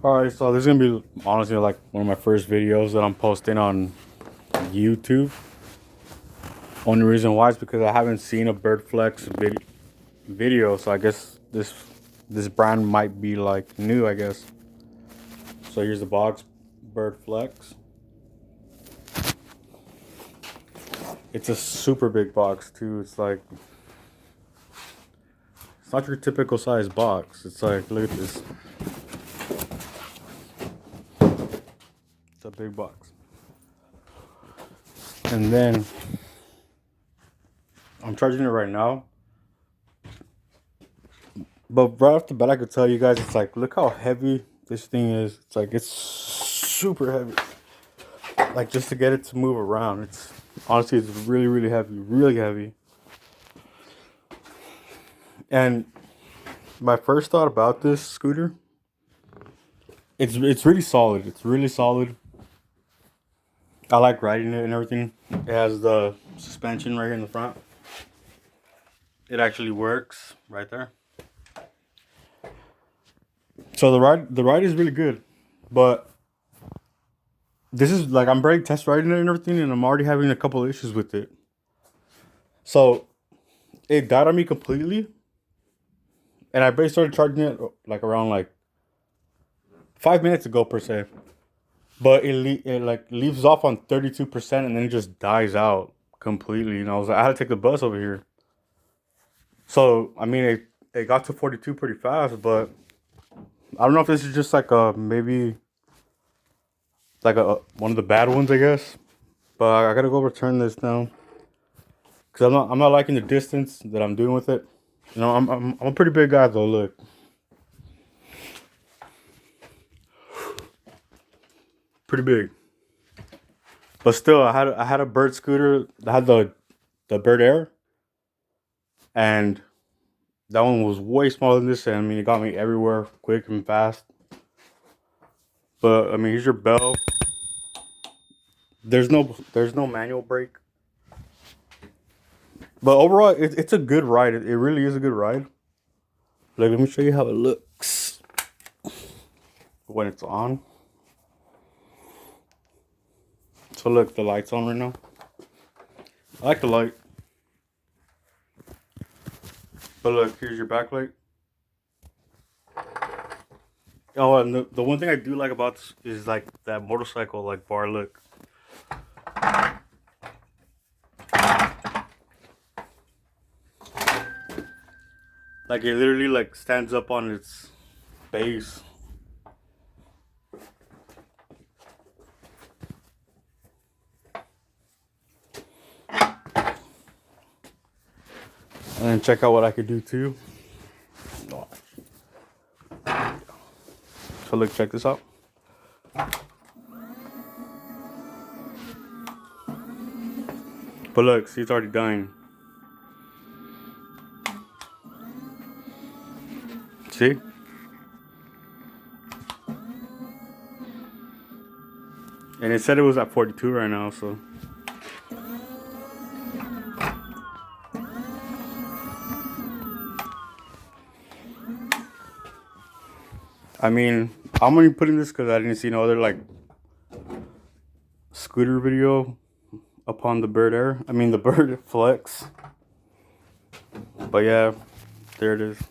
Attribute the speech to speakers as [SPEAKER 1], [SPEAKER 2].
[SPEAKER 1] Alright, so this is gonna be honestly like one of my first videos that I'm posting on YouTube. Only reason why is because I haven't seen a Birdflex video, so I guess this brand might be like new, I guess. So here's the box, Birdflex. It's a super big box too. It's not your typical size box. It's like, look at this. It's a big box. And then I'm charging it right now. But right off the bat, I could tell you guys, it's like, look how heavy this thing is. It's like, it's super heavy. Like, just to get it to move around, it's honestly, it's really, really heavy, really heavy. And my first thought about this scooter, it's really solid. It's really solid. I like riding it and everything. It has the suspension right here in the front. It actually works right there. So the ride is really good, but this is like, I'm already test riding it and everything, and I'm already having a couple of issues with it. So it died on me completely, and I barely started charging it like around like 5 minutes ago per se. But it like leaves off on 32% and then it just dies out completely. You know, I had to take the bus over here. So I mean, it got to 42 pretty fast, but I don't know if this is just like maybe like a one of the bad ones, I guess. But I gotta go return this now because I'm not liking the distance that I'm doing with it. You know, I'm a pretty big guy though. Look, pretty big. But still, I had a Bird scooter. I had the Bird Air, and that one was way smaller than this. And I mean, it got me everywhere quick and fast. But I mean, here's your bell. There's no manual brake. But overall, it's a good ride. It really is a good ride. Like, let me show you how it looks when it's on. So look, the light's on right now. I like the light. But look, here's your backlight. Oh, and the one thing I do like about this is like that motorcycle like bar look. Like, it literally like stands up on its base. And then check out what I could do too. So look, check this out. But look, see, it's already dying. See? And it said it was at 42 right now, so. I mean, I'm only putting this because I didn't see no other like scooter video upon the Bird Air. I mean, the Bird Flex. But yeah, there it is.